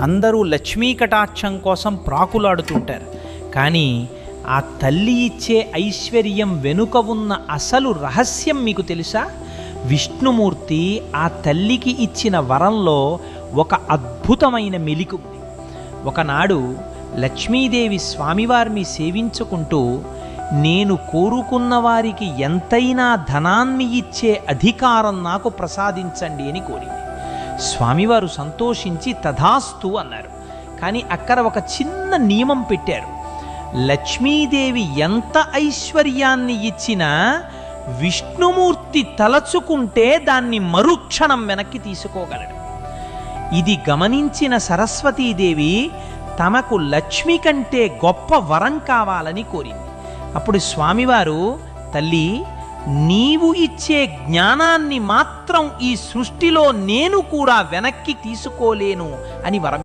అందరూ లక్ష్మీ కటాక్షం కోసం ప్రాకులాడుతుంటారు. కానీ ఆ తల్లి ఇచ్చే ఐశ్వర్యం వెనుక ఉన్న అసలు రహస్యం మీకు తెలుసా? విష్ణుమూర్తి ఆ తల్లికి ఇచ్చిన వరంలో ఒక అద్భుతమైన మెలిక ఉంది. ఒకనాడు లక్ష్మీదేవి స్వామివారిని సేవించుకుంటూ, నేను కోరుకున్న వారికి ఎంతైనా ధనాన్ని ఇచ్చే అధికారం నాకు ప్రసాదించండి అని కోరింది. స్వామివారు సంతోషించి తథాస్తు అన్నారు. కానీ అక్కడ ఒక చిన్న నియమం పెట్టారు. లక్ష్మీదేవి ఎంత ఐశ్వర్యాన్ని ఇచ్చినా విష్ణుమూర్తి తలచుకుంటే దాన్ని మరుక్షణం వెనక్కి తీసుకోగలడు. ఇది గమనించిన సరస్వతీదేవి తమకు లక్ష్మి కంటే గొప్ప వరం కావాలని కోరింది. అప్పుడు స్వామివారు, తల్లి, నీవు ఇచ్చే జ్ఞానాన్ని మాత్రం ఈ సృష్టిలో నేను కూడా వెనక్కి తీసుకోలేను అని వరం